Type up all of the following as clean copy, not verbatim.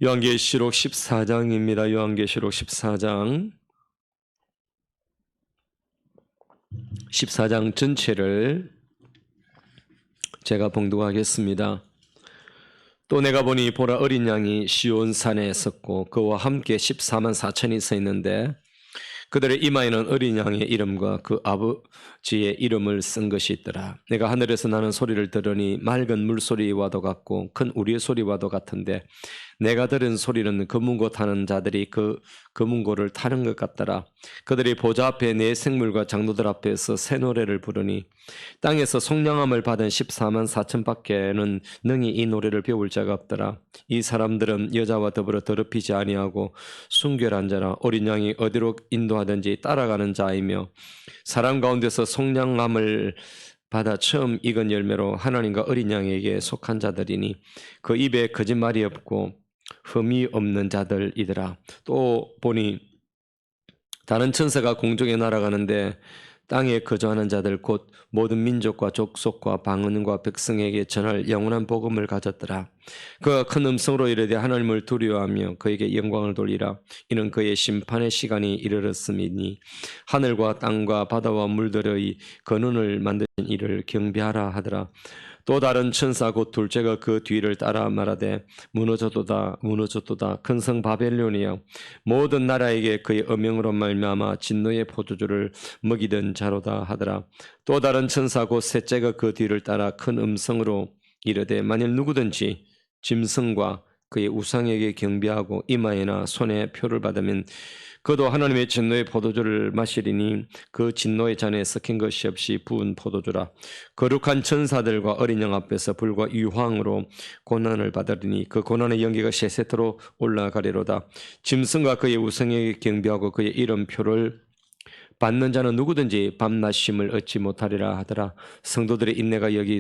요한계시록 14장입니다. 요한계시록 14장 14장 전체를 제가 봉독하겠습니다. 또 내가 보니 보라 어린 양이 시온 산에 섰고 그와 함께 14만 4천이 서 있는데 그들의 이마에는 어린 양의 이름과 그 아버지의 이름을 쓴 것이 있더라. 내가 하늘에서 나는 소리를 들으니 맑은 물소리와도 같고 큰 우리의 소리와도 같은데 내가 들은 소리는 금은고 타는 자들이 그 금은고를 타는 것 같더라. 그들이 보좌 앞에 네 생물과 장로들 앞에서 새 노래를 부르니 땅에서 속량함을 받은 14만 4천 밖에는 능히 이 노래를 배울 자가 없더라. 이 사람들은 여자와 더불어 더럽히지 아니하고 순결한 자라 어린 양이 어디로 인도하든지 따라가는 자이며 사람 가운데서 속량함을 받아 처음 익은 열매로 하나님과 어린 양에게 속한 자들이니 그 입에 거짓말이 없고 흠이 없는 자들이더라. 또 보니 다른 천사가 공중에 날아가는데 땅에 거주하는 자들 곧 모든 민족과 족속과 방언과 백성에게 전할 영원한 복음을 가졌더라. 그가 큰 음성으로 이르되 하나님을 두려워하며 그에게 영광을 돌리라. 이는 그의 심판의 시간이 이르렀음이니 하늘과 땅과 바다와 물들의 근원을 만드신 이를 경배하라 하더라. 또 다른 천사 곧 둘째가 그 뒤를 따라 말하되 무너졌도다 무너졌도다 큰 성 바벨론이여 모든 나라에게 그의 어명으로 말미암아 진노의 포도주를 먹이던 자로다 하더라. 또 다른 천사 곧 셋째가 그 뒤를 따라 큰 음성으로 이르되 만일 누구든지 짐승과 그의 우상에게 경배하고 이마에나 손에 표를 받으면 그도 하나님의 진노의 포도주를 마시리니 그 진노의 잔에 섞인 것이 없이 부은 포도주라. 거룩한 천사들과 어린 양 앞에서 불과 유황으로 고난을 받으리니 그 고난의 연기가 세세토록 올라가리로다. 짐승과 그의 우상에게 경배하고 그의 이름표를 받는 자는 누구든지 밤낮 쉼을 얻지 못하리라 하더라. 성도들의 인내가 여기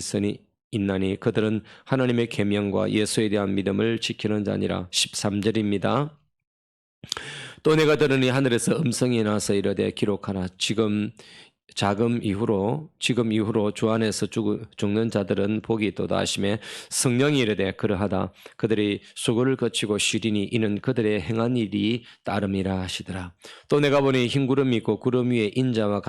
있나니 그들은 하나님의 계명과 예수에 대한 믿음을 지키는 자니라. 13절입니다. 또 내가 들으니 하늘에서 음성이 나서 이르되 기록하라. 지금 이후로 주 안에서 죽는 자들은 복이 있도다 하시매 성령이 이르되 그러하다. 그들이 수고를 거치고 쉬리니 이는 그들의 행한 일이 따름이라 하시더라. 또 내가 보니 흰 구름이 있고 구름 위에 인자와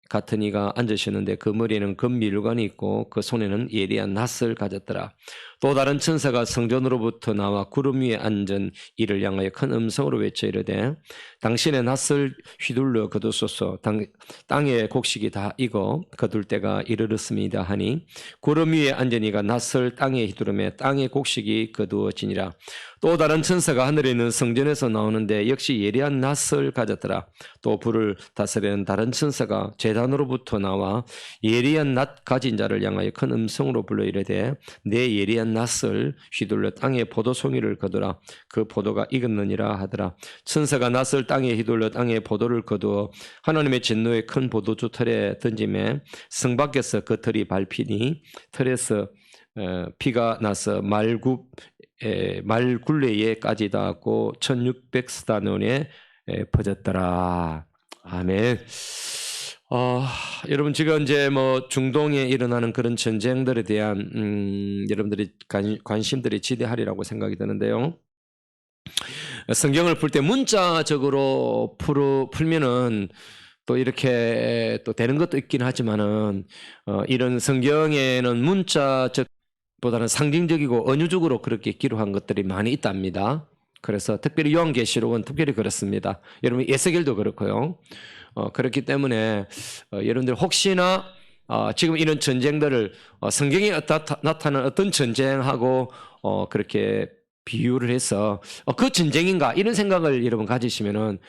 같은 이가 앉으셨는데 그 머리에는 금밀관이 있고 그 손에는 예리한 낫을 가졌더라. 또 다른 천사가 성전으로부터 나와 구름 위에 앉은 이를 향하여 큰 음성으로 외쳐 이르되 당신의 낫을 휘둘러 거두소서. 땅의 곡식이 다 익어 거둘 때가 이르렀습니다 하니 구름 위에 앉은 이가 낫을 땅에 휘두르매 땅의 곡식이 거두어지니라. 또 다른 천사가 하늘에 있는 성전에서 나오는데 역시 예리한 낫을 가졌더라. 또 불을 다스리는 다른 천사가 제단으로부터 나와 예리한 낫 가진 자를 향하여 큰 음성으로 불러 이르되 내 예리한 낫을 휘둘러 땅에 포도송이를 거두라. 그 포도가 익었느니라 하더라. 천사가 낫을 땅에 휘둘러 땅에 포도를 거두어 하나님의 진노의 큰 포도주 틀에 던지매 성 밖에서 그 틀이 밟히니 틀에서 피가 나서 말굴레에까지 닿았고 1600스타논에 퍼졌더라. 아멘. 여러분 지금 이제 뭐 중동에 일어나는 그런 전쟁들에 대한 여러분들이 관심들이 지대하리라고 생각이 드는데요. 성경을 풀 때 문자적으로 풀면은 또 이렇게 또 되는 것도 있긴 하지만은 이런 성경에는 문자적 보다는 상징적이고 은유적으로 그렇게 기록한 것들이 많이 있답니다. 그래서 특별히 요한계시록은 특별히 그렇습니다. 여러분 에스겔도 그렇고요. 그렇기 때문에 여러분들 혹시나 지금 이런 전쟁들을 성경에 나타나는 어떤 전쟁하고 그렇게 비유를 해서 그 전쟁인가 이런 생각을 여러분 가지시면은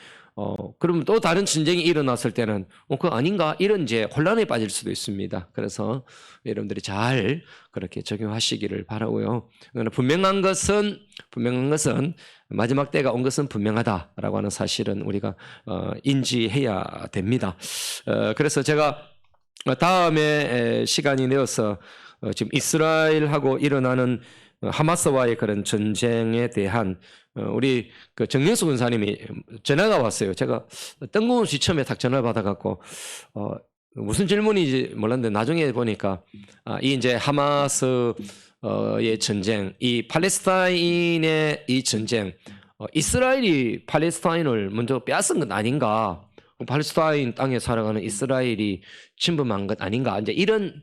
그러면 또 다른 전쟁이 일어났을 때는 그거 아닌가 이런 이제 혼란에 빠질 수도 있습니다. 그래서 여러분들이 잘 그렇게 적용하시기를 바라고요. 분명한 것은 마지막 때가 온 것은 분명하다라고 하는 사실은 우리가 인지해야 됩니다. 그래서 제가 다음에 시간이 내어서 지금 이스라엘하고 일어나는 하마스와의 그런 전쟁에 대한 우리 그 정영수 군사님이 전화가 왔어요. 제가 뜬금없이 처음에 딱 전화 받아갖고 무슨 질문인지 몰랐는데 나중에 보니까 이 이제 하마스 의 전쟁, 이 팔레스타인의 이 전쟁, 이스라엘이 팔레스타인을 먼저 빼앗은 것 아닌가? 팔레스타인 땅에 살아가는 이스라엘이 침범한 것 아닌가? 이제 이런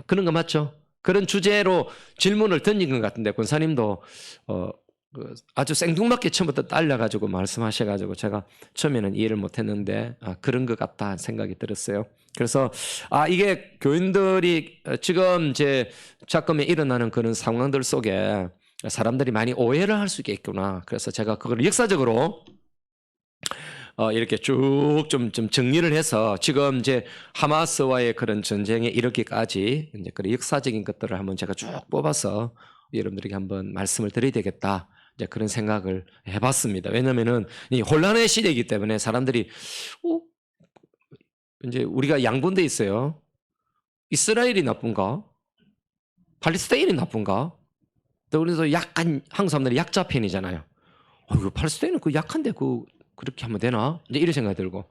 그런 거 맞죠? 그런 주제로 질문을 던진 것 같은데 권사님도 아주 생뚱맞게 처음부터 딸려가지고 말씀하셔가지고 제가 처음에는 이해를 못했는데 그런 것 같다 생각이 들었어요. 그래서 이게 교인들이 지금 이제 자금에 일어나는 그런 상황들 속에 사람들이 많이 오해를 할 수 있겠구나. 그래서 제가 그걸 역사적으로 이렇게 쭉 좀 정리를 해서 지금 이제 하마스와의 그런 전쟁에 이르기까지 이제 그런 역사적인 것들을 한번 제가 쭉 뽑아서 여러분들에게 한번 말씀을 드려야 되겠다. 이제 그런 생각을 해봤습니다. 왜냐면은 이 혼란의 시대이기 때문에 사람들이 이제 우리가 양분돼 있어요. 이스라엘이 나쁜가? 팔레스타인이 나쁜가? 또 그래서 약간 한국 사람들이 약자 편이잖아요. 이거 팔레스타인은 그 약한데 그렇게 하면 되나? 이제 이런 생각이 들고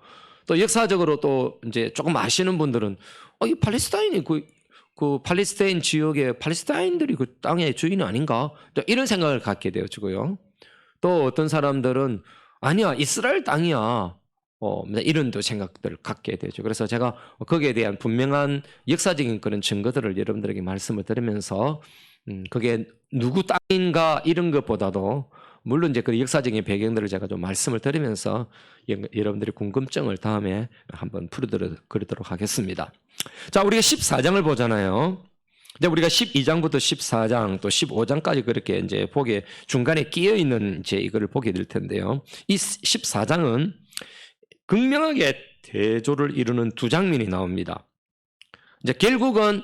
또 역사적으로 또 이제 조금 아시는 분들은 이 팔레스타인이 그 팔레스타인 지역의 팔레스타인들이 그 땅의 주인 아닌가? 또 이런 생각을 갖게 되어지고요. 또 어떤 사람들은 아니야 이스라엘 땅이야. 이런 또 생각들을 갖게 되죠. 그래서 제가 거기에 대한 분명한 역사적인 그런 증거들을 여러분들에게 말씀을 드리면서 그게 누구 땅인가 이런 것보다도 물론 이제 그 역사적인 배경들을 제가 좀 말씀을 드리면서 여러분들의 궁금증을 다음에 한번 풀어드리도록 하겠습니다. 자, 우리가 14장을 보잖아요. 이제 우리가 12장부터 14장 또 15장까지 그렇게 이제 보게 중간에 끼어 있는 이제 이거를 보게 될 텐데요. 이 14장은 극명하게 대조를 이루는 두 장면이 나옵니다. 이제 결국은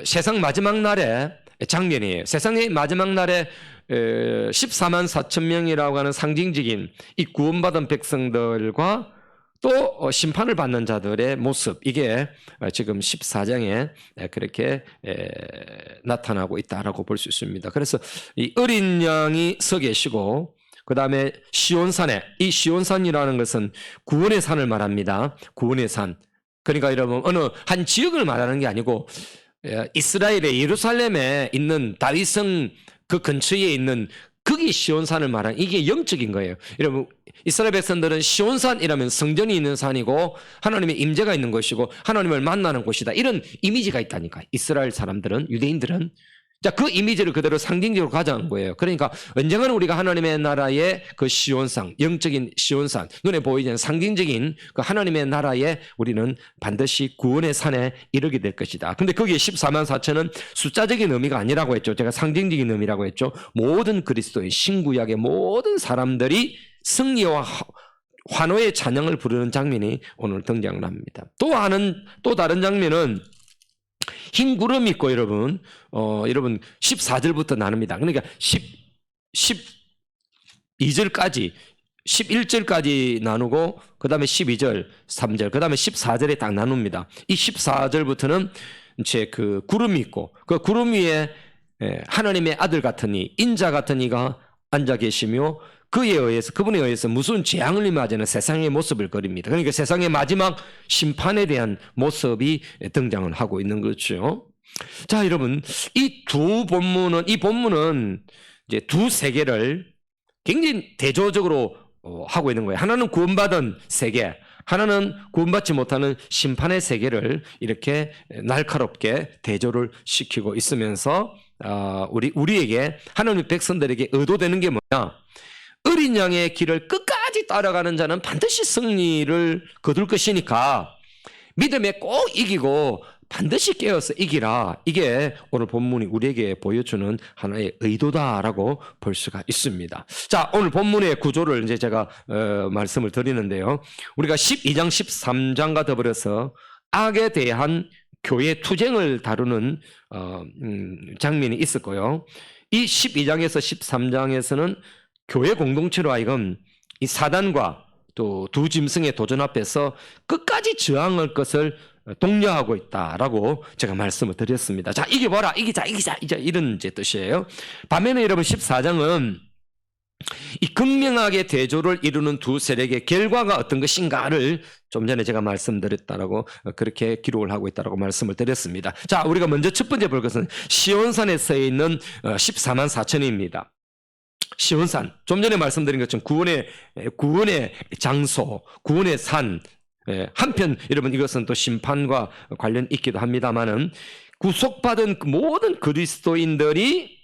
세상 마지막 날의 장면이에요. 세상의 마지막 날에 14만 4천 명이라고 하는 상징적인 이 구원받은 백성들과 또 심판을 받는 자들의 모습, 이게 지금 14장에 그렇게 나타나고 있다라고 볼 수 있습니다. 그래서 이 어린 양이 서 계시고 그 다음에 시온산에, 이 시온산이라는 것은 구원의 산을 말합니다. 구원의 산. 그러니까 여러분 어느 한 지역을 말하는 게 아니고 이스라엘의 예루살렘에 있는 다윗성 그 근처에 있는 거기 시온산을 말하는 이게 영적인 거예요. 여러분 이스라엘 백성들은 시온산이라면 성전이 있는 산이고 하나님의 임재가 있는 곳이고 하나님을 만나는 곳이다. 이런 이미지가 있다니까. 이스라엘 사람들은, 유대인들은. 자, 그 이미지를 그대로 상징적으로 가져간 거예요. 그러니까 언젠가는 우리가 하나님의 나라의 그 시온산, 영적인 시온산, 눈에 보이지 않는 상징적인 그 하나님의 나라에 우리는 반드시 구원의 산에 이르게 될 것이다. 근데 거기에 14만 4천은 숫자적인 의미가 아니라고 했죠. 제가 상징적인 의미라고 했죠. 모든 그리스도인, 신구약의 모든 사람들이 승리와 환호의 찬양을 부르는 장면이 오늘 등장을 합니다. 또 다른 장면은 흰 구름이 있고 여러분 14절부터 나눕니다. 그러니까 12절까지 11절까지 나누고 그 다음에 12절 3절 그 다음에 14절에 딱 나눕니다. 이 14절부터는 이제 그 구름이 있고 그 구름 위에 하나님의 아들 같은 이 인자 같은 이가 앉아 계시며 그분에 의해서 무슨 재앙을 맞이하는 세상의 모습을 그립니다. 그러니까 세상의 마지막 심판에 대한 모습이 등장을 하고 있는 거죠. 자, 여러분, 이 본문은 이제 두 세계를 굉장히 대조적으로 하고 있는 거예요. 하나는 구원받은 세계, 하나는 구원받지 못하는 심판의 세계를 이렇게 날카롭게 대조를 시키고 있으면서 우리에게 하나님의 백성들에게 의도되는 게 뭐냐? 어린 양의 길을 끝까지 따라가는 자는 반드시 승리를 거둘 것이니까 믿음에 꼭 이기고 반드시 깨어서 이기라. 이게 오늘 본문이 우리에게 보여주는 하나의 의도다라고 볼 수가 있습니다. 자, 오늘 본문의 구조를 이제 제가 말씀을 드리는데요. 우리가 12장, 13장과 더불어서 악에 대한 교회 투쟁을 다루는 장면이 있을 거예요. 이 12장에서 13장에서는 교회 공동체로 하여금 이 사단과 또 두 짐승의 도전 앞에서 끝까지 저항할 것을 독려하고 있다라고 제가 말씀을 드렸습니다. 자, 이겨봐라, 이기자 이제 이런 이제 뜻이에요. 반면에 여러분 14장은 이 극명하게 대조를 이루는 두 세력의 결과가 어떤 것인가를 좀 전에 제가 말씀드렸다라고 그렇게 기록을 하고 있다라고 말씀을 드렸습니다. 자, 우리가 먼저 첫 번째 볼 것은 시온산에 서 있는 14만 4천입니다. 시온산, 좀 전에 말씀드린 것처럼 구원의 장소, 구원의 산. 한편 여러분 이것은 또 심판과 관련 있기도 합니다만은 구속받은 모든 그리스도인들이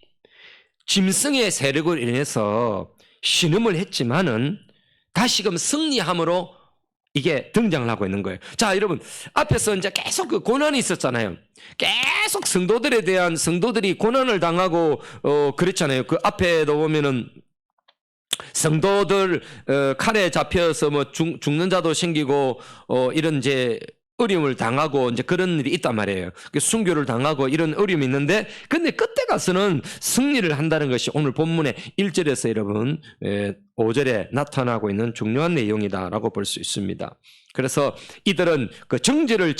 짐승의 세력으로 인해서 신음을 했지만은 다시금 승리함으로 이게 등장을 하고 있는 거예요. 자, 여러분 앞에서 이제 계속 그 고난이 있었잖아요. 계속 성도들이 고난을 당하고 그랬잖아요. 그 앞에도 보면은 성도들 칼에 잡혀서 뭐 죽는 자도 생기고 이런 이제 어려움을 당하고 이제 그런 일이 있단 말이에요. 순교를 당하고 이런 어려움이 있는데 근데 끝에 가서는 승리를 한다는 것이 오늘 본문의 1절에서 여러분 5절에 나타나고 있는 중요한 내용이다라고 볼 수 있습니다. 그래서 이들은 그 정죄를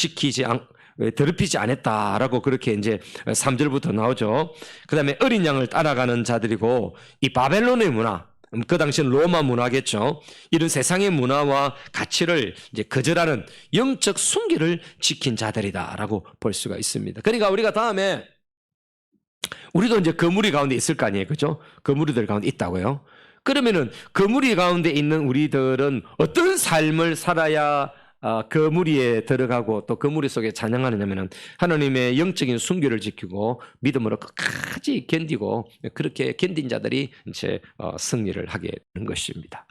더럽히지 않았다라고 그렇게 이제 3절부터 나오죠. 그 다음에 어린 양을 따라가는 자들이고 이 바벨론의 문화, 그 당시는 로마 문화겠죠. 이런 세상의 문화와 가치를 이제 거절하는 영적 순결을 지킨 자들이다라고 볼 수가 있습니다. 그러니까 우리가 다음에 우리도 이제 그 무리 가운데 있을 거 아니에요, 그죠? 그 무리들 가운데 있다고요. 그러면은 그 무리 가운데 있는 우리들은 어떤 삶을 살아야 그 무리에 들어가고 또 그 무리 속에 찬양하느냐면은 하나님의 영적인 순결을 지키고 믿음으로 끝까지 견디고 그렇게 견딘 자들이 이제 승리를 하게 되는 것입니다.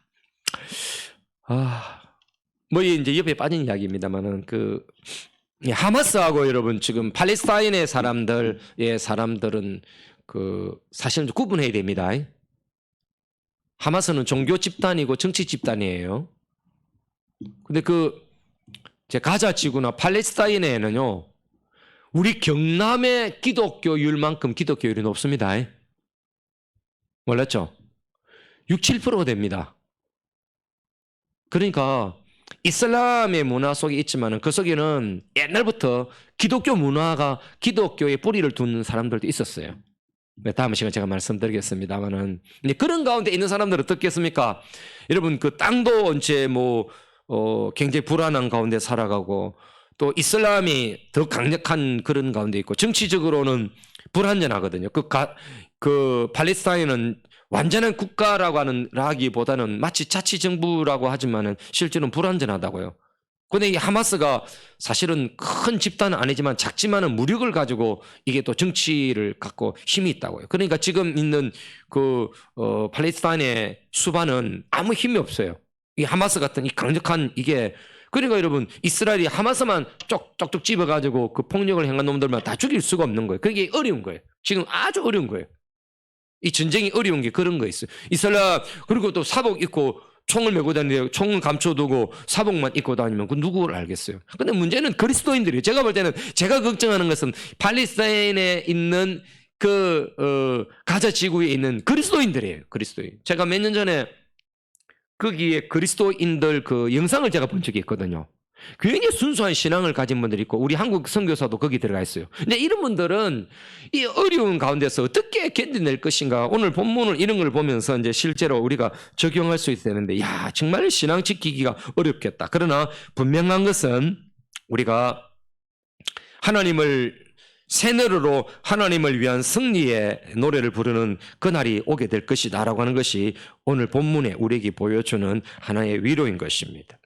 뭐 이제 옆에 빠진 이야기입니다만은 그 하마스하고 여러분 지금 팔레스타인의 사람들은 그 사실은 구분해야 됩니다. 하마스는 종교 집단이고 정치 집단이에요. 근데 가자 지구나 팔레스타인에는요, 우리 경남의 기독교율만큼 기독교율이 높습니다. 몰랐죠? 6, 7%가 됩니다. 그러니까 이슬람의 문화 속에 있지만 그 속에는 옛날부터 기독교 문화가 기독교의 뿌리를 두는 사람들도 있었어요. 다음 시간에 제가 말씀드리겠습니다만은 그런 가운데 있는 사람들은 어떻겠습니까? 여러분 그 땅도 이제 굉장히 불안한 가운데 살아가고 또 이슬람이 더 강력한 그런 가운데 있고 정치적으로는 불안전하거든요. 그 팔레스타인은 완전한 국가라고 하기보다는 마치 자치정부라고 하지만은 실제로는 불안전하다고요. 근데 이 하마스가 사실은 큰 집단은 아니지만 작지만은 무력을 가지고 이게 또 정치를 갖고 힘이 있다고요. 그러니까 지금 있는 팔레스타인의 수반은 아무 힘이 없어요. 이 하마스 같은 이 강력한 이게 그러니까 여러분 이스라엘이 하마스만 쪽쪽 집어가지고 그 폭력을 행한 놈들만 다 죽일 수가 없는 거예요. 그게 어려운 거예요. 지금 아주 어려운 거예요. 이 전쟁이 어려운 게 그런 거 있어요. 이스라엘 그리고 또 사복 입고 총을 메고 다니는데 총을 감춰두고 사복만 입고 다니면 그 누구를 알겠어요. 근데 문제는 그리스도인들이에요. 제가 볼 때는 제가 걱정하는 것은 팔레스타인에 있는 가자 지구에 있는 그리스도인들이에요. 그리스도인. 제가 몇 년 전에 거기에 그리스도인들 그 영상을 제가 본 적이 있거든요. 굉장히 순수한 신앙을 가진 분들이 있고 우리 한국 선교사도 거기 들어가 있어요. 근데 이런 분들은 이 어려운 가운데서 어떻게 견뎌낼 것인가 오늘 본문을 이런 걸 보면서 이제 실제로 우리가 적용할 수 있어야 되는데 정말 신앙 지키기가 어렵겠다. 그러나 분명한 것은 우리가 새너로 하나님을 위한 승리의 노래를 부르는 그날이 오게 될 것이다 라고 하는 것이 오늘 본문에 우리에게 보여주는 하나의 위로인 것입니다.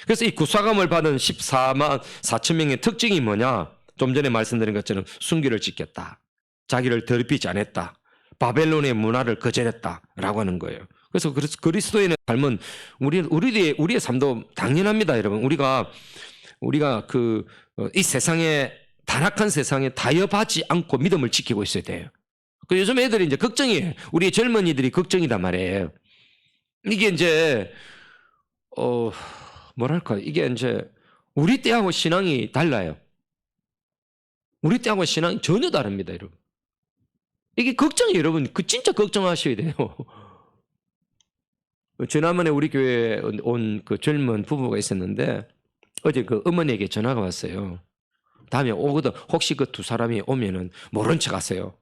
그래서 이 구사감을 받은 14만 4천 명의 특징이 뭐냐? 좀 전에 말씀드린 것처럼 순결을 지켰다. 자기를 더럽히지 않았다. 바벨론의 문화를 거절했다라고 하는 거예요. 그래서 그리스도인의 삶은 우리의 삶도 당연합니다, 여러분. 우리가 이 세상에 타락한 세상에 타협하지 않고 믿음을 지키고 있어야 돼요. 요즘 애들이 이제 걱정이에요. 우리 젊은이들이 걱정이단 말이에요. 이게 이제 이게 이제 우리 때하고 신앙이 달라요. 우리 때하고 신앙이 전혀 다릅니다, 여러분. 이게 걱정이에요, 여러분. 진짜 걱정하셔야 돼요. 지난번에 우리 교회에 온 그 젊은 부부가 있었는데 어제 그 어머니에게 전화가 왔어요. 다음에 오거든. 혹시 그 두 사람이 오면은 모른 척 하세요.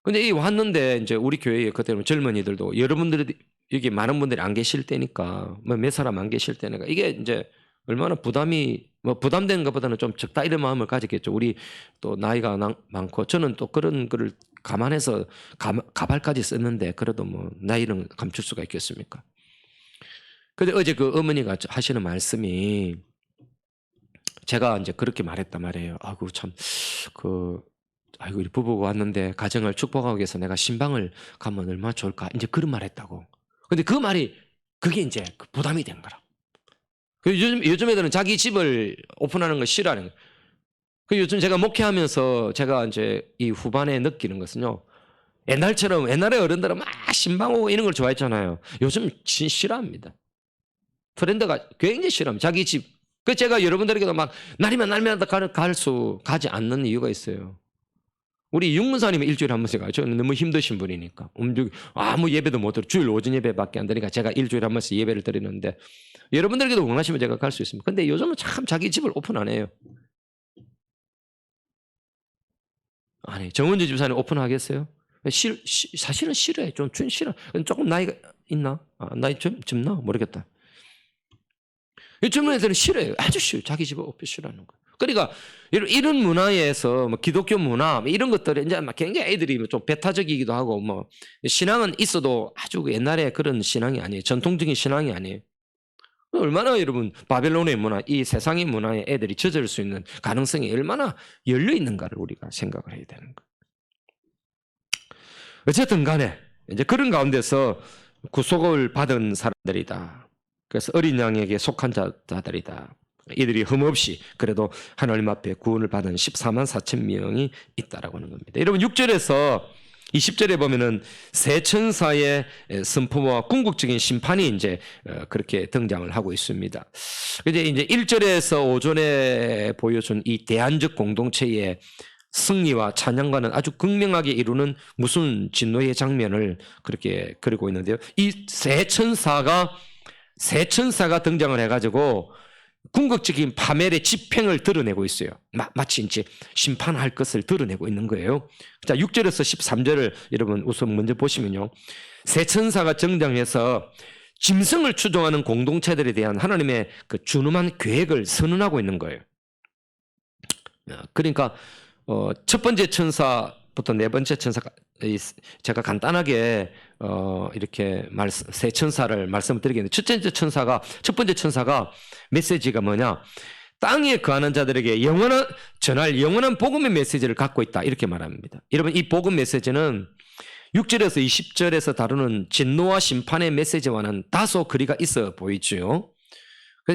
근데 이 왔는데 이제 우리 교회에 그때 젊은이들도 여러분들이 여기 많은 분들이 안 계실 때니까 뭐 몇 사람 안 계실 때니까 이게 이제 얼마나 부담이 뭐 부담되는 것보다는 좀 적다 이런 마음을 가지겠죠. 우리 또 나이가 많고 저는 또 그런 거를 감안해서 가발까지 썼는데 그래도 뭐 나이는 감출 수가 있겠습니까? 근데 어제 그 어머니가 하시는 말씀이 제가 이제 그렇게 말했단 말이에요. 아이고 참 아이고 우리 부부가 왔는데 가정을 축복하기 위해서 내가 신방을 가면 얼마나 좋을까 이제 그런 말 했다고. 근데 그 말이 그게 이제 부담이 된 거라. 요즘 애들은 자기 집을 오픈하는 걸 싫어하는 거예요. 요즘 제가 목회하면서 제가 이제 이 후반에 느끼는 것은요. 옛날에 어른들은 막 신방 오고 이런 걸 좋아했잖아요. 요즘 싫어합니다. 트렌드가 굉장히 싫어합니다. 자기 집. 제가 여러분들에게도 막 날이면 날마다 가지 않는 이유가 있어요. 우리 육문사님은 일주일에 한 번씩 가요. 저는 너무 힘드신 분이니까. 아무 예배도 못 들어. 주일 오전 예배밖에 안 되니까 제가 일주일에 한 번씩 예배를 드리는데 여러분들에게도 원하시면 제가 갈 수 있습니다. 근데 요즘은 참 자기 집을 오픈 안 해요. 아니, 정원주 집사님 오픈하겠어요? 사실은 싫어해. 좀 싫어. 조금 나이가 있나? 나이 좀 나? 모르겠다. 요즘 애들은 싫어해요. 아주 싫어요. 자기 집을 오픈 싫어하는 거. 그러니까 이런 문화에서 뭐 기독교 문화 이런 것들이 이제 막 굉장히 애들이 좀 배타적이기도 하고 뭐 신앙은 있어도 아주 옛날에 그런 신앙이 아니에요. 전통적인 신앙이 아니에요. 얼마나 여러분 바벨론의 문화, 이 세상의 문화에 애들이 젖을 수 있는 가능성이 얼마나 열려 있는가를 우리가 생각을 해야 되는 거예요. 어쨌든 간에 이제 그런 가운데서 구속을 받은 사람들이다. 그래서 어린 양에게 속한 자들이다. 이들이 흠없이 그래도 하나님 앞에 구원을 받은 14만 4천 명이 있다라고 하는 겁니다. 여러분 6절에서 20절에 보면은 새 천사의 선포와 궁극적인 심판이 이제 그렇게 등장을 하고 있습니다. 이제 1절에서 5절에 보여준 이 대안적 공동체의 승리와 찬양과는 아주 극명하게 이루는 무슨 진노의 장면을 그렇게 그리고 있는데요. 이 새 천사가 등장을 해가지고 궁극적인 파멸의 집행을 드러내고 있어요. 마치 이제 심판할 것을 드러내고 있는 거예요. 자, 6절에서 13절을 여러분 우선 먼저 보시면요. 새 천사가 등장해서 짐승을 추종하는 공동체들에 대한 하나님의 그 준엄한 계획을 선언하고 있는 거예요. 그러니까 첫 번째 천사부터 네 번째 천사가 제가 간단하게 이렇게 새 천사를 말씀을 드리겠는데 첫 번째 천사가 메시지가 뭐냐? 땅에 거하는 자들에게 전할 영원한 복음의 메시지를 갖고 있다 이렇게 말합니다. 여러분 이 복음 메시지는 6절에서 20절에서 다루는 진노와 심판의 메시지와는 다소 거리가 있어 보이죠.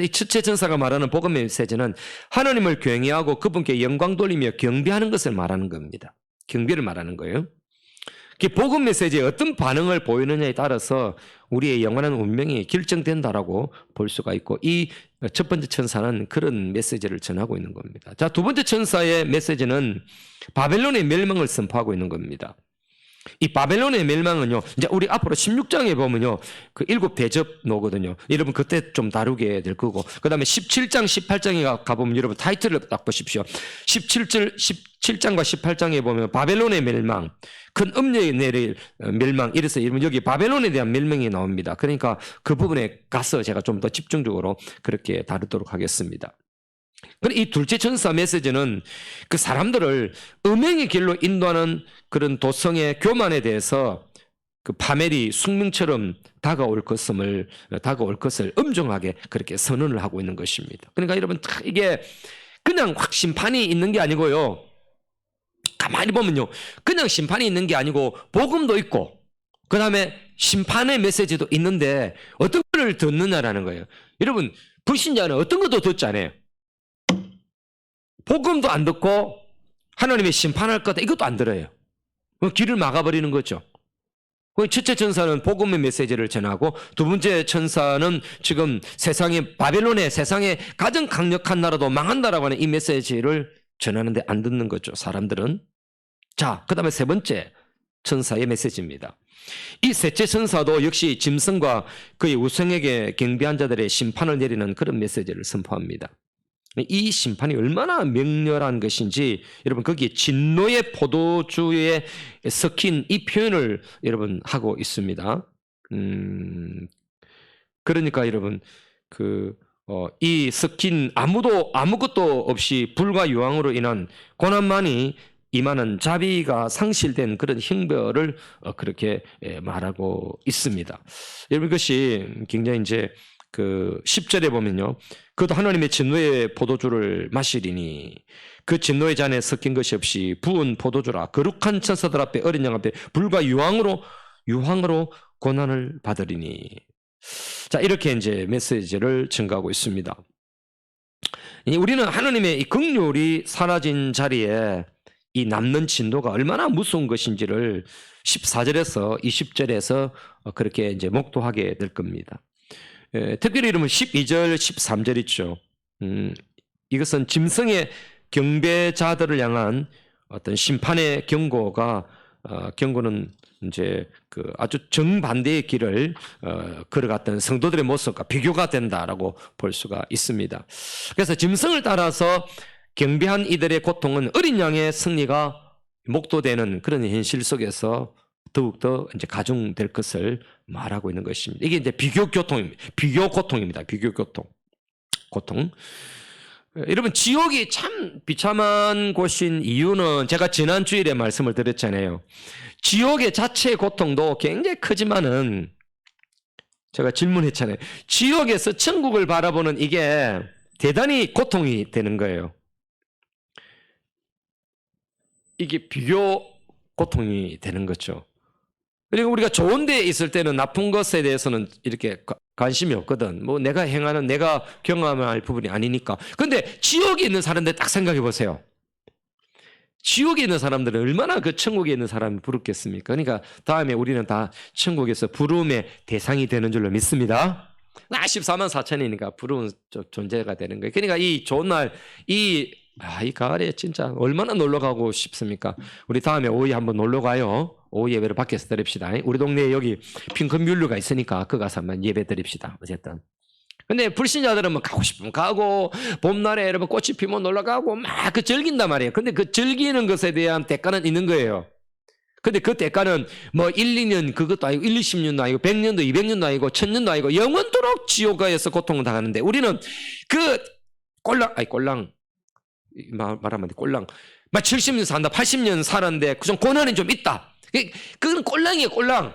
이 첫째 천사가 말하는 복음의 메시지는 하나님을 경외하고 그분께 영광 돌리며 경배하는 것을 말하는 겁니다. 경배를 말하는 거예요. 복음 메시지에 어떤 반응을 보이느냐에 따라서 우리의 영원한 운명이 결정된다라고 볼 수가 있고 이 첫 번째 천사는 그런 메시지를 전하고 있는 겁니다. 자, 두 번째 천사의 메시지는 바벨론의 멸망을 선포하고 있는 겁니다. 이 바벨론의 멸망은요, 이제 우리 앞으로 16장에 보면요, 그 7대접노거든요. 여러분 그때 좀 다루게 될 거고, 그 다음에 17장, 18장에 가보면 여러분 타이틀을 딱 보십시오. 17장과 18장에 보면 바벨론의 멸망, 큰 음녀에 내릴 멸망, 이래서 여러분 여기 바벨론에 대한 멸망이 나옵니다. 그러니까 그 부분에 가서 제가 좀 더 집중적으로 그렇게 다루도록 하겠습니다. 이 둘째 천사 메시지는 그 사람들을 음행의 길로 인도하는 그런 도성의 교만에 대해서 그 파멸이 숙명처럼 다가올 것을 엄정하게 그렇게 선언을 하고 있는 것입니다. 그러니까 여러분 이게 그냥 확 심판이 있는 게 아니고요. 가만히 보면요. 그냥 심판이 있는 게 아니고 복음도 있고 그 다음에 심판의 메시지도 있는데 어떤 걸 듣느냐라는 거예요. 여러분 불신자는 어떤 것도 듣지 않아요. 복음도 안 듣고 하나님의 심판할 거다 이것도 안 들어요. 길을 막아버리는 거죠. 첫째 천사는 복음의 메시지를 전하고 두 번째 천사는 지금 바벨론의 세상에 가장 강력한 나라도 망한다라고 하는 이 메시지를 전하는데 안 듣는 거죠. 사람들은. 자, 그 다음에 세 번째 천사의 메시지입니다. 이 셋째 천사도 역시 짐승과 그의 우상에게 경배한 자들의 심판을 내리는 그런 메시지를 선포합니다. 이 심판이 얼마나 맹렬한 것인지 여러분 거기에 진노의 포도주에 섞인 이 표현을 여러분 하고 있습니다. 그러니까 여러분 이 섞인 아무것도 없이 불과 유황으로 인한 고난만이 임하는 자비가 상실된 그런 형벌을 그렇게 말하고 있습니다. 여러분 이것이 굉장히 이제 그 10절에 보면요. 그것도 하나님의 진노의 포도주를 마시리니 그 진노의 잔에 섞인 것이 없이 부은 포도주라 거룩한 천사들 앞에 어린 양 앞에 불과 유황으로 고난을 받으리니. 자, 이렇게 이제 메시지를 증가하고 있습니다. 우리는 하나님의 이 긍휼이 사라진 자리에 이 남는 진노가 얼마나 무서운 것인지를 14절에서 20절에서 그렇게 이제 목도하게 될 겁니다. 특별히 이러면 12절, 13절 있죠. 이것은 짐승의 경배자들을 향한 어떤 심판의 경고는 이제 그 아주 정반대의 길을 걸어갔던 성도들의 모습과 비교가 된다라고 볼 수가 있습니다. 그래서 짐승을 따라서 경배한 이들의 고통은 어린 양의 승리가 목도되는 그런 현실 속에서 더욱더 이제 가중될 것을 말하고 있는 것입니다. 이게 이제 비교 고통입니다. 비교 고통. 여러분 지옥이 참 비참한 곳인 이유는 제가 지난 주일에 말씀을 드렸잖아요. 지옥의 자체의 고통도 굉장히 크지만은 제가 질문했잖아요. 지옥에서 천국을 바라보는 이게 대단히 고통이 되는 거예요. 이게 비교 고통이 되는 거죠. 그리고 우리가 좋은 데에 있을 때는 나쁜 것에 대해서는 이렇게 관심이 없거든. 뭐 내가 행하는 내가 경험할 부분이 아니니까. 근데 지옥에 있는 사람들 딱 생각해 보세요. 지옥에 있는 사람들은 얼마나 그 천국에 있는 사람이 부럽겠습니까? 그러니까 다음에 우리는 다 천국에서 부름의 대상이 되는 줄로 믿습니다. 14만 4천이니까 부러운 존재가 되는 거예요. 그러니까 이 좋은 날, 이 가을에 진짜 얼마나 놀러 가고 싶습니까? 우리 다음에 오후에 한번 놀러 가요. 오후 예배를 밖에서 드립시다. 우리 동네에 여기 핑크뮬루가 있으니까 그 가서 한번 예배 드립시다. 어쨌든. 근데 불신자들은 뭐 가고 싶으면 가고 봄날에 여러분 꽃이 피면 놀러 가고 막 그 즐긴단 말이에요. 근데 그 즐기는 것에 대한 대가는 있는 거예요. 근데 그 대가는 뭐 1, 2년 그것도 아니고 1, 20년도 아니고 100년도 200년도 아니고 1000년도 아니고 영원토록 지옥가에서 고통을 당하는데 우리는 그 꼴랑 말하면 안 돼. 꼴랑 막 70년 산다 80년 살았는데 좀 고난이 좀 있다. 그건 꼴랑이에요. 꼴랑.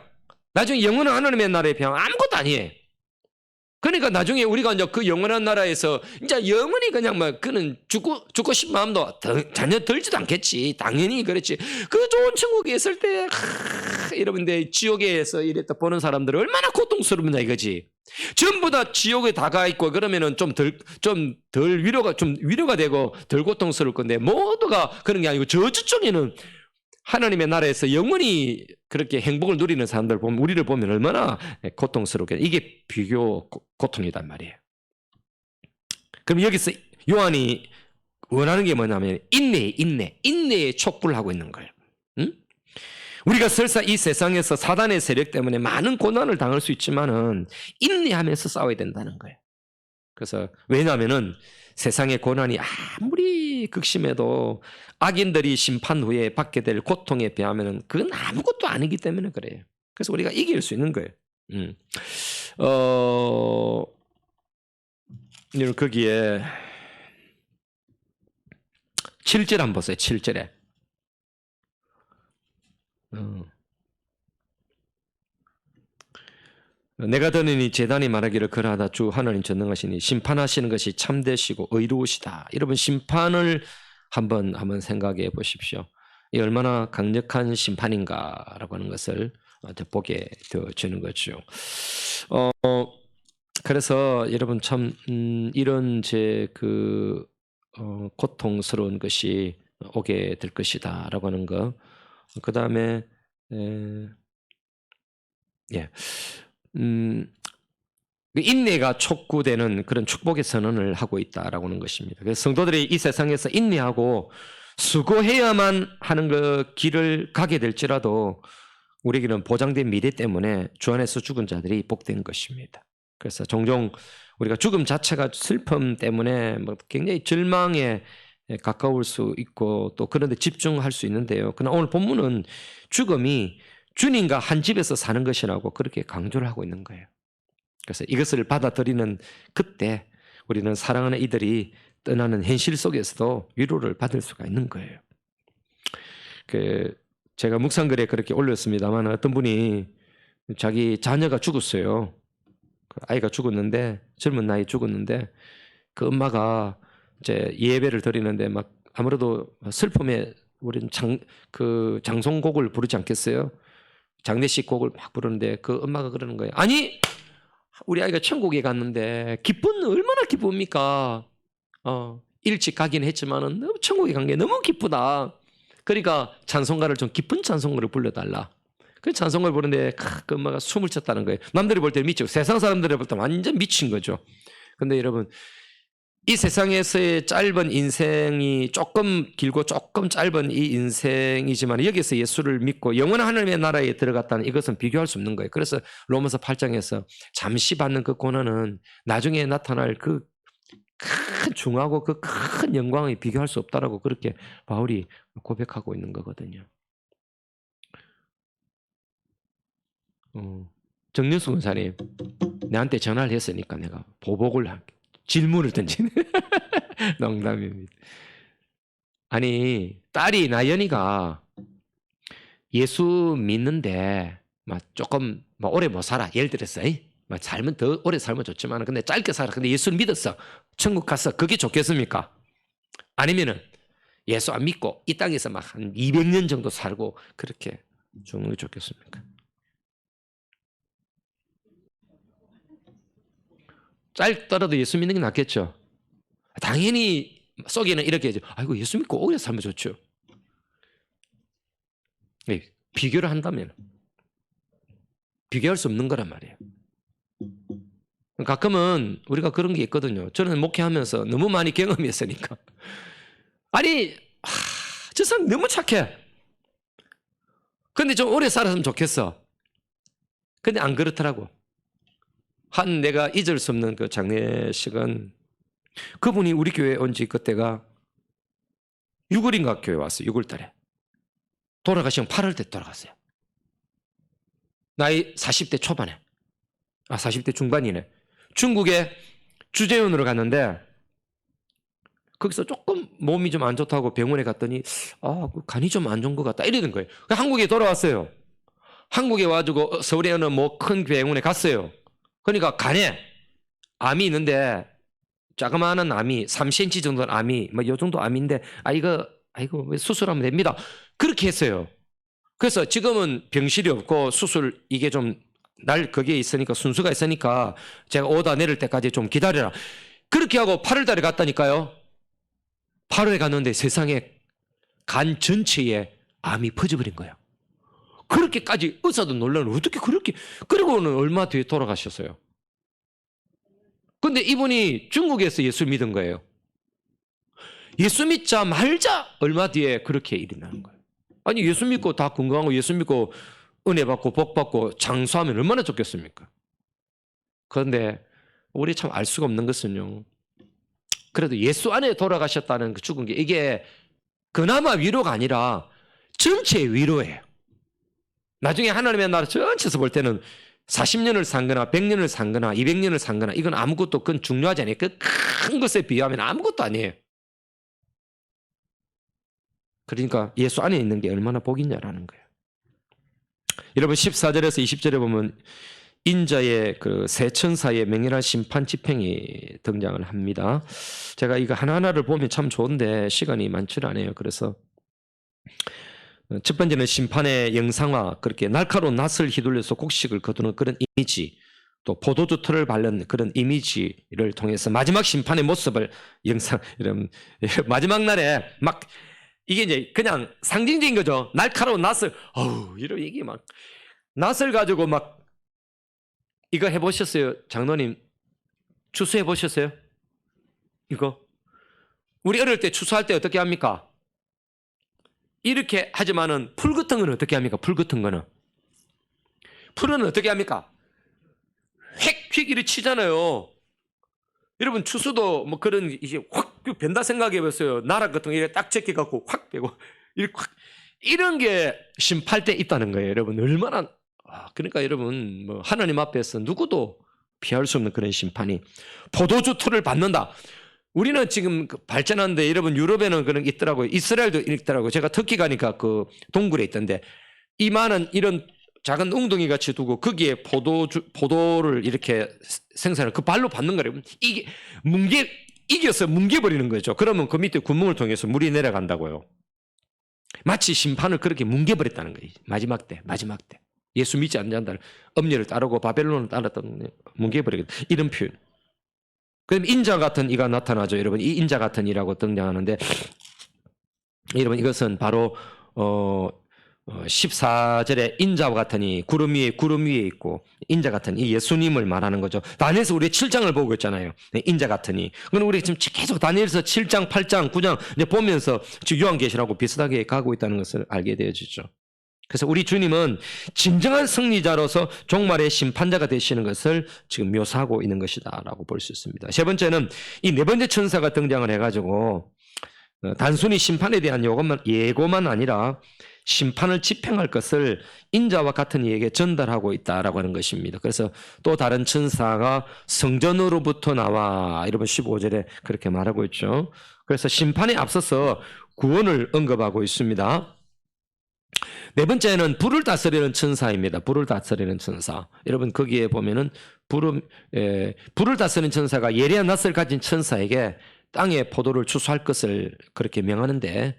나중에 영원한 하나님의 나라에 비하면 아무것도 아니에요. 그러니까 나중에 우리가 이제 그 영원한 나라에서 이제 영원히 그냥 막 그는 죽고 싶은 마음도 전혀 들지도 않겠지. 당연히 그렇지. 그 좋은 천국에 있을 때 여러분들 지옥에서 이랬다 보는 사람들은 얼마나 고통스럽냐 이거지. 전부 다 지옥에 다가 있고 그러면은 좀 덜 위로가 되고 덜 고통스러울 건데 모두가 그런 게 아니고 저주쪽에는 하나님의 나라에서 영원히 그렇게 행복을 누리는 사람들 보면 우리를 보면 얼마나 고통스럽게 이게 비교 고통이단 말이에요. 그럼 여기서 요한이 원하는 게 뭐냐면 인내의 촉구를 하고 있는 거예요. 응? 우리가 설사 이 세상에서 사단의 세력 때문에 많은 고난을 당할 수 있지만은 인내하면서 싸워야 된다는 거예요. 그래서 왜냐하면은 세상의 고난이 아무리 극심해도 악인들이 심판 후에 받게 될 고통에 비하면 그건 아무것도 아니기 때문에 그래요. 그래서 우리가 이길 수 있는 거예요. 거기에 7절 한번 보세요. 7절에 내가 들으니 제단이 말하기를 그러하다 주 하나님 전능하시니 심판하시는 것이 참되시고 의로우시다. 여러분 심판을 한번 생각해 보십시오. 이 얼마나 강력한 심판인가라고 하는 것을 보게 되어지는 거죠. 그래서 여러분 참 이런 고통스러운 것이 오게 될 것이다라고 하는 거. 그 다음에 인내가 촉구되는 그런 축복의 선언을 하고 있다라고 하는 것입니다. 그래서 성도들이 이 세상에서 인내하고 수고해야만 하는 그 길을 가게 될지라도 우리에게는 보장된 미래 때문에 주 안에서 죽은 자들이 복된 것입니다. 그래서 종종 우리가 죽음 자체가 슬픔 때문에 뭐 굉장히 절망에 가까울 수 있고 또 그런 데 집중할 수 있는데요. 그러나 오늘 본문은 죽음이 주님과 한 집에서 사는 것이라고 그렇게 강조를 하고 있는 거예요. 그래서 이것을 받아들이는 그때 우리는 사랑하는 이들이 떠나는 현실 속에서도 위로를 받을 수가 있는 거예요. 제가 묵상글에 그렇게 올렸습니다만 어떤 분이 자기 자녀가 죽었어요. 아이가 죽었는데 젊은 나이에 죽었는데 그 엄마가 이제 예배를 드리는데 막 아무래도 슬픔에 우리는 장송곡을 부르지 않겠어요? 장례식 곡을 막 부르는데 그 엄마가 그러는 거예요. 아니 우리 아이가 천국에 갔는데 얼마나 기쁩니까? 일찍 가긴 했지만은 너무 천국에 간 게 너무 기쁘다. 그러니까 찬송가를 좀 기쁜 찬송가를 불러달라. 그 찬송가를 부르는데 그 엄마가 숨을 쳤다는 거예요. 남들이 볼 때 미치고 세상 사람들이 볼 때 완전 미친 거죠. 근데 여러분 이 세상에서의 짧은 인생이 조금 길고 조금 짧은 이 인생이지만 여기서 예수를 믿고 영원한 하나님의 나라에 들어갔다는 이것은 비교할 수 없는 거예요. 그래서 로마서 8장에서 잠시 받는 그 고난은 나중에 나타날 그 큰 중하고 그 큰 영광에 비교할 수 없다라고 그렇게 바울이 고백하고 있는 거거든요. 정윤수 권사님, 내한테 전화를 했으니까 내가 보복을 할게. 질문을 던지네. 농담입니다. 아니, 딸이 나연이가 예수 믿는데 조금 오래 못 살아. 예를 들어서 살면 더 오래 살면 좋지만 근데 짧게 살아. 근데 예수를 믿었어. 천국 갔어. 그게 좋겠습니까? 아니면은 예수 안 믿고 이 땅에서 막 한 200년 정도 살고 그렇게 죽는 게 좋겠습니까? 짧더라도 예수 믿는 게 낫겠죠. 당연히 속에는 이렇게 하죠. 아이고 예수 믿고 오래 살면 좋죠. 비교를 한다면 비교할 수 없는 거란 말이에요. 가끔은 우리가 그런 게 있거든요. 저는 목회하면서 너무 많이 경험했으니까. 아니 저 사람 너무 착해. 근데 좀 오래 살았으면 좋겠어. 근데 안 그렇더라고. 내가 잊을 수 없는 그 장례식은 그분이 우리 교회에 온 지 그때가 6월인가 교회 왔어요. 6월달에. 돌아가시면 8월 때 돌아갔어요. 나이 40대 초반에. 40대 중반이네. 중국에 주재원으로 갔는데 거기서 조금 몸이 좀 안 좋다고 병원에 갔더니 그 간이 좀 안 좋은 것 같다 이러는 거예요. 한국에 돌아왔어요. 한국에 와가지고 서울에 어느 큰 병원에 갔어요. 그러니까 간에 암이 있는데 자그마한 암이 3cm 정도 암이 요 정도 암인데 이거 수술하면 됩니다. 그렇게 했어요. 그래서 지금은 병실이 없고 수술 이게 좀 거기에 있으니까 순서가 있으니까 제가 오다 내릴 때까지 좀 기다려라. 그렇게 하고 8월 달에 갔다니까요. 8월에 갔는데 세상에 간 전체에 암이 퍼져버린 거예요. 그렇게까지 의사도 놀라는 어떻게 그렇게 그리고는 얼마 뒤에 돌아가셨어요. 근데 이분이 중국에서 예수 믿은 거예요. 예수 믿자 말자 얼마 뒤에 그렇게 일이 나는 거예요. 아니 예수 믿고 다 건강하고 예수 믿고 은혜 받고 복 받고 장수하면 얼마나 좋겠습니까? 그런데 우리 참 알 수가 없는 것은요. 그래도 예수 안에 돌아가셨다는 그 죽은 게 이게 그나마 위로가 아니라 전체 위로예요. 나중에 하나님의 나라 전체에서 볼 때는 40년을 산거나 100년을 산거나 200년을 산거나 이건 아무것도 그건 중요하지 않아요. 그 큰 것에 비하면 아무것도 아니에요. 그러니까 예수 안에 있는 게 얼마나 복이냐라는 거예요. 여러분 14절에서 20절에 보면 인자의 그 세 천사의 맹렬한 심판 집행이 등장을 합니다. 제가 이거 하나하나를 보면 참 좋은데 시간이 많지 않아요. 그래서 첫 번째는 심판의 영상화, 그렇게 날카로운 낫을 휘둘려서 곡식을 거두는 그런 이미지, 또 포도주 털을 바른 그런 이미지를 통해서 마지막 심판의 모습을 여러분 마지막 날에 막 이게 이제 그냥 상징적인 거죠. 날카로운 낫을 이런 얘기 막 낫을 가지고 막 이거 해보셨어요? 장로님 추수해 보셨어요? 이거 우리 어릴 때 추수할 때 어떻게 합니까? 이렇게 하지만은 풀 같은 거는 어떻게 합니까? 풀 같은 거는 풀은 어떻게 합니까? 휙휙 이렇게 치잖아요. 여러분 추수도 뭐 그런 이제 확 벤다 생각해 보세요. 나락 같은 거 이렇게 딱 제껴 갖고 확 빼고 이렇게 확 이런 게 심판할 때 있다는 거예요. 여러분 얼마나 그러니까 여러분 뭐 하나님 앞에서 누구도 피할 수 없는 그런 심판이 포도주 토를 받는다. 우리는 지금 발전하는데 여러분 유럽에는 그런 게 있더라고요. 이스라엘도 있더라고요. 제가 터키 가니까 그 동굴에 있던데 이만한 이런 작은 웅덩이 같이 두고 거기에 포도를 이렇게 생산을 그 발로 받는 거예요. 이게 이겨서 뭉개버리는 거죠. 그러면 그 밑에 구멍을 통해서 물이 내려간다고요. 마치 심판을 그렇게 뭉개버렸다는 거예요. 마지막 때. 예수 믿지 않는 자들 엄녀를 따르고 바벨론을 따랐던 뭉개버리겠다. 이런 표현. 그럼 인자 같은 이가 나타나죠. 여러분 이 인자 같은 이라고 등장하는데 여러분 이것은 바로 14절에 인자와 같은 이 구름 위에 있고 인자 같은 이 예수님을 말하는 거죠. 다니엘서 우리 7장을 보고 있잖아요. 인자 같은 이. 그럼 우리 지금 계속 다니엘서 7장, 8장, 9장 이제 보면서 지금 요한계시라고 비슷하게 가고 있다는 것을 알게 되어지죠. 그래서 우리 주님은 진정한 승리자로서 종말의 심판자가 되시는 것을 지금 묘사하고 있는 것이다라고 볼 수 있습니다. 세 번째는 이 네 번째 천사가 등장을 해가지고 단순히 심판에 대한 예고만 아니라 심판을 집행할 것을 인자와 같은 이에게 전달하고 있다라고 하는 것입니다. 그래서 또 다른 천사가 성전으로부터 나와 이러면 15절에 그렇게 말하고 있죠. 그래서 심판에 앞서서 구원을 언급하고 있습니다. 네 번째는 불을 다스리는 천사입니다. 불을 다스리는 천사. 여러분 거기에 보면은 불을 다스리는 천사가 예리한 낯을 가진 천사에게 땅에 포도를 추수할 것을 그렇게 명하는데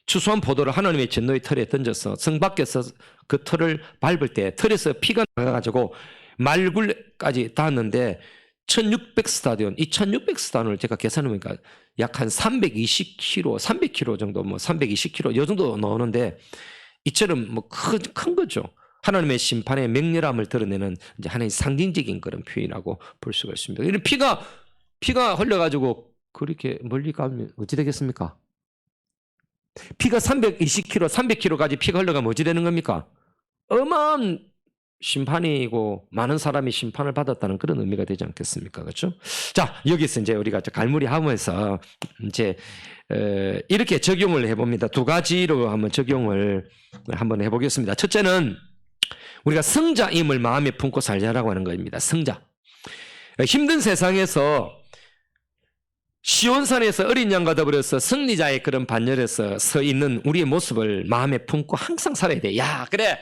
추수한 포도를 하나님의 진노의 틀에 던져서 성 밖에서 그 틀을 밟을 때 틀에서 피가 나가지고 말굴까지 닿았는데 1600스타디온, 이 1600스타디온을 제가 계산해보니까 약 한 320kg, 300kg 정도, 320kg 이 정도 나오는데 이처럼 큰 거죠. 하나님의 심판의 맹렬함을 드러내는 이제 하나의 상징적인 그런 표현이라고 볼 수가 있습니다. 이런 피가 흘려가지고 그렇게 멀리 가면 어찌 되겠습니까? 피가 320kg, 300kg까지 피가 흘러가면 어찌 되는 겁니까? 어마어마한 심판이고 많은 사람이 심판을 받았다는 그런 의미가 되지 않겠습니까? 그렇죠? 자, 여기서 이제 우리가 갈무리하면서 이제 이렇게 적용을 해봅니다. 두 가지로 한번 적용을 한번 해보겠습니다. 첫째는 우리가 성자임을 마음에 품고 살자라고 하는 겁니다. 성자. 힘든 세상에서 시온산에서 어린 양과 더불어서 승리자의 그런 반열에서 서 있는 우리의 모습을 마음에 품고 항상 살아야 돼. 야, 그래.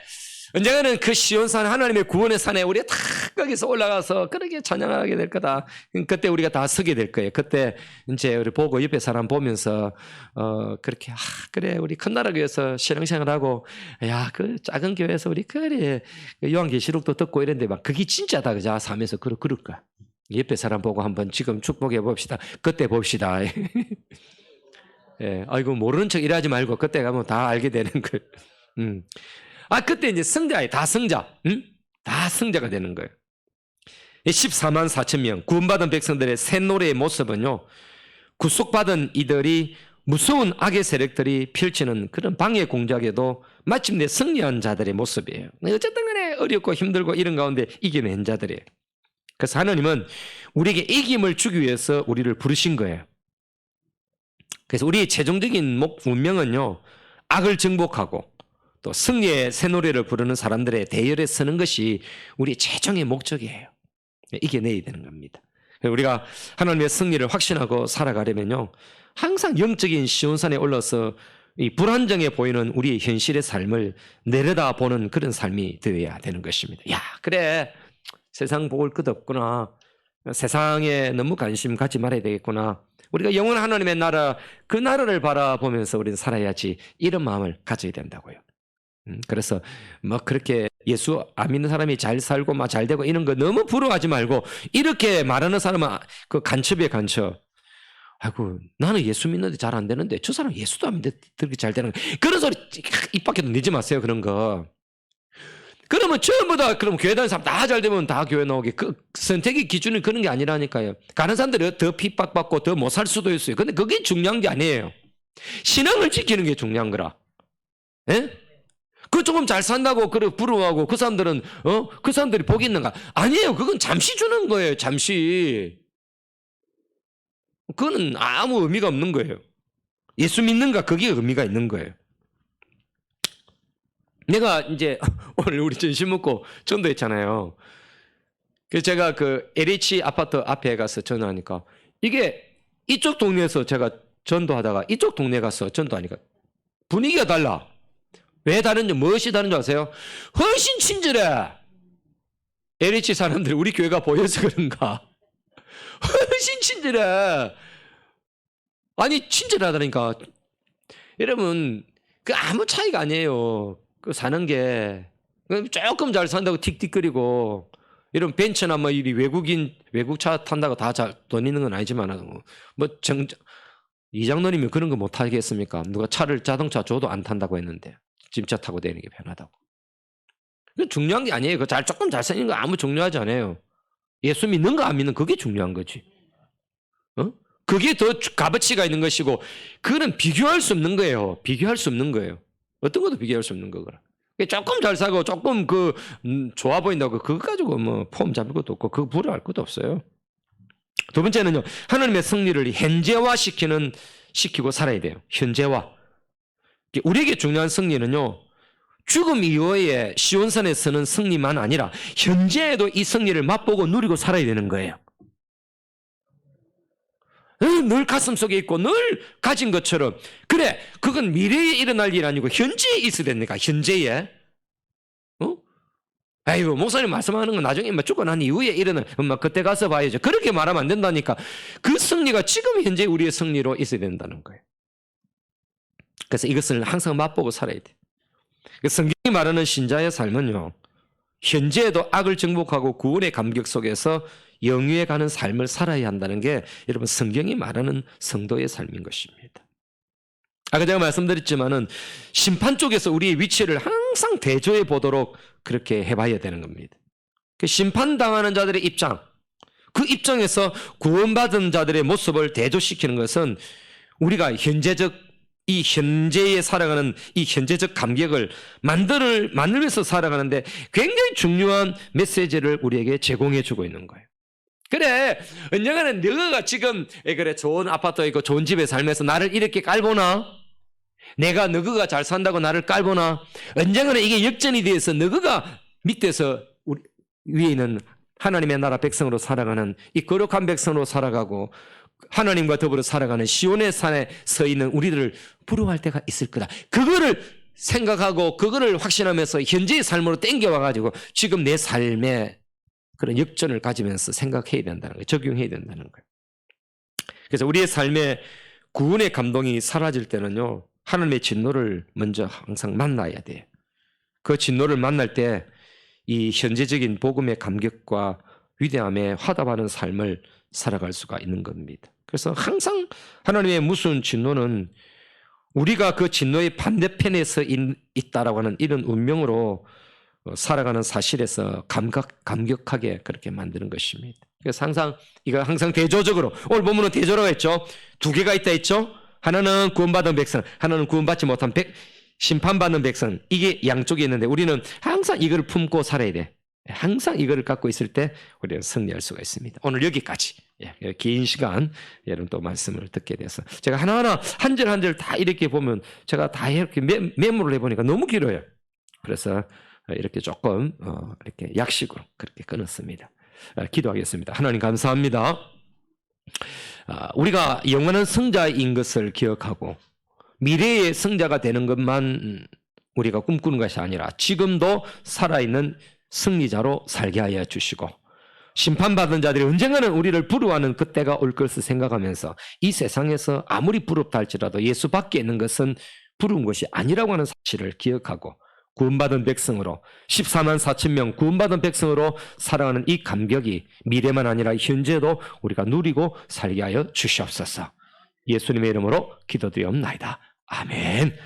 언젠가는 그 시온산 하나님의 구원의 산에 우리가 다 거기서 올라가서 그렇게 찬양하게 될 거다. 그때 우리가 다 서게 될 거예요. 그때 이제 우리 보고 옆에 사람 보면서 그렇게 그래 우리 큰 나라 교회에서 신앙생활하고 야 그 작은 교회에서 우리 그래 요한계시록도 듣고 이런데 막 그게 진짜다 그자 하면서 그럴 거야. 옆에 사람 보고 한번 지금 축복해 봅시다. 그때 봅시다. 예, 아이고 모르는 척 일하지 말고 그때 가면 다 알게 되는 거예요. 그때 이제 성자예요. 다 성자. 다 성자가 되는 거예요. 14만 4천 명 구원받은 백성들의 새 노래의 모습은요. 구속받은 이들이 무서운 악의 세력들이 펼치는 그런 방해 공작에도 마침내 승리한 자들의 모습이에요. 어쨌든 간에 어렵고 힘들고 이런 가운데 이기는 자들이에요. 그래서 하나님은 우리에게 이김을 주기 위해서 우리를 부르신 거예요. 그래서 우리의 최종적인 운명은요. 악을 정복하고 또 승리의 새 노래를 부르는 사람들의 대열에 서는 것이 우리의 최종의 목적이에요. 이겨내야 되는 겁니다. 우리가 하나님의 승리를 확신하고 살아가려면요. 항상 영적인 시온산에 올라서 이 불안정해 보이는 우리의 현실의 삶을 내려다보는 그런 삶이 되어야 되는 것입니다. 야, 그래. 세상 볼 것 없구나. 세상에 너무 관심 갖지 말아야 되겠구나. 우리가 영원한 하나님의 나라, 그 나라를 바라보면서 우리는 살아야지. 이런 마음을 가져야 된다고요. 그래서 그렇게 예수 안 믿는 사람이 잘 살고 막 잘 되고 이런 거 너무 부러워하지 말고 이렇게 말하는 사람은 그 간첩이에요, 간첩. 아이고 나는 예수 믿는데 잘 안 되는데 저 사람 예수도 안 믿는데 그렇게 잘 되는 거. 그런 소리 입 밖에도 내지 마세요. 그런 거. 그러면 전부 다 그럼 교회 다니는 사람 다 잘 되면 다 교회 나오게. 그 선택의 기준은 그런 게 아니라니까요. 가는 사람들이 더 핍박받고 더 못 살 수도 있어요. 근데 그게 중요한 게 아니에요. 신앙을 지키는 게 중요한 거라. 예? 그 조금 잘 산다고 그래 부러워하고 그 사람들은 그 사람들이 복이 있는가? 아니에요. 그건 잠시 주는 거예요. 잠시. 그거는 아무 의미가 없는 거예요. 예수 믿는가? 그게 의미가 있는 거예요. 내가 이제 오늘 우리 점심 먹고 전도했잖아요. 그래서 제가 그 LH 아파트 앞에 가서 전도하니까 이게 이쪽 동네에서 제가 전도하다가 이쪽 동네 가서 전도하니까 분위기가 달라. 왜 다른지, 무엇이 다른지 아세요? 훨씬 친절해. LH 사람들이 우리 교회가 보여서 그런가? 훨씬 친절해. 아니, 친절하다니까. 여러분, 그 아무 차이가 아니에요. 그 사는 게. 조금 잘 산다고 틱틱거리고, 이런 벤츠나 뭐 이 외국차 탄다고 다 돈 있는 건 아니지만, 이 장로님이 그런 거 못 하겠습니까? 누가 자동차 줘도 안 탄다고 했는데, 짐차 타고 다니는 게 편하다고. 중요한 게 아니에요. 조금 잘생긴 거 아무 중요하지 않아요. 예수 믿는 거 안 믿는 그게 중요한 거지. 그게 더 값어치가 있는 것이고, 그거는 비교할 수 없는 거예요. 비교할 수 없는 거예요. 어떤 것도 비교할 수 없는 거거라. 조금 잘 사고 조금 좋아 보인다고 그거 가지고 뭐 폼 잡을 것도 없고 그거 부러워할 것도 없어요. 두 번째는요, 하나님의 승리를 현재화 시키고 살아야 돼요. 현재화. 우리에게 중요한 승리는요, 죽음 이후에 시온산에 서는 승리만 아니라 현재에도 이 승리를 맛보고 누리고 살아야 되는 거예요. 늘 가슴속에 있고 늘 가진 것처럼. 그래, 그건 미래에 일어날 일 아니고 현재에 있어야 됩니까? 현재에. 아이고, 목사님 말씀하는 건 나중에 죽고 난 이후에 일어날, 그때 가서 봐야죠. 그렇게 말하면 안 된다니까. 그 승리가 지금 현재 우리의 승리로 있어야 된다는 거예요. 그래서 이것을 항상 맛보고 살아야 돼요. 성경이 말하는 신자의 삶은요, 현재에도 악을 정복하고 구원의 감격 속에서 영위에 가는 삶을 살아야 한다는 게 여러분 성경이 말하는 성도의 삶인 것입니다. 아까 제가 말씀드렸지만은 심판 쪽에서 우리의 위치를 항상 대조해 보도록 그렇게 해봐야 되는 겁니다. 심판당하는 자들의 입장, 그 입장에서 구원받은 자들의 모습을 대조시키는 것은 우리가 이 현재에 살아가는 이 현재적 감격을 만들면서 살아가는데 굉장히 중요한 메시지를 우리에게 제공해 주고 있는 거예요. 그래, 언젠가는 너가 지금 좋은 아파트에 있고 좋은 집에 살면서 나를 이렇게 깔보나? 내가 너가 잘 산다고 나를 깔보나? 언젠가는 이게 역전이 돼서 너가 밑에서 위에 있는 하나님의 나라 백성으로 살아가는 이 거룩한 백성으로 살아가고 하나님과 더불어 살아가는 시온의 산에 서 있는 우리들을 부러워할 때가 있을 거다. 그거를 생각하고 그거를 확신하면서 현재의 삶으로 땡겨와가지고 지금 내 삶에 그런 역전을 가지면서 생각해야 된다는 거예요. 적용해야 된다는 거예요. 그래서 우리의 삶에 구원의 감동이 사라질 때는요, 하나님의 진노를 먼저 항상 만나야 돼요. 그 진노를 만날 때 이 현재적인 복음의 감격과 위대함에 화답하는 삶을 살아갈 수가 있는 겁니다. 그래서 항상 하나님의 무서운 진노는 우리가 그 진노의 반대편에서 있다라고 하는 이런 운명으로 살아가는 사실에서 감격하게 그렇게 만드는 것입니다. 그래서 항상 대조적으로, 오늘 본문은 대조라고 했죠. 두 개가 있다 했죠. 하나는 구원받은 백성, 하나는 구원받지 못한 심판받는 백성. 이게 양쪽에 있는데 우리는 항상 이걸 품고 살아야 돼. 항상 이거를 갖고 있을 때 우리는 승리할 수가 있습니다. 오늘 여기까지. 긴 시간 여러분 또 말씀을 듣게 돼서 제가 하나하나 한 절 한 절 다 이렇게 보면 제가 다 이렇게 메모를 해보니까 너무 길어요. 그래서 이렇게 조금 이렇게 약식으로 그렇게 끊었습니다. 기도하겠습니다. 하나님 감사합니다. 우리가 영원한 승자인 것을 기억하고 미래의 승자가 되는 것만 우리가 꿈꾸는 것이 아니라 지금도 살아있는 승리자로 살게 하여 주시고 심판받은 자들이 언젠가는 우리를 부러워하는 그때가 올 것을 생각하면서 이 세상에서 아무리 부럽다 할지라도 예수 밖에 있는 것은 부러운 것이 아니라고 하는 사실을 기억하고 구원받은 백성으로 14만 4천 명 구원받은 백성으로 살아가는 이 감격이 미래만 아니라 현재도 우리가 누리고 살게 하여 주시옵소서. 예수님의 이름으로 기도드리옵나이다. 아멘.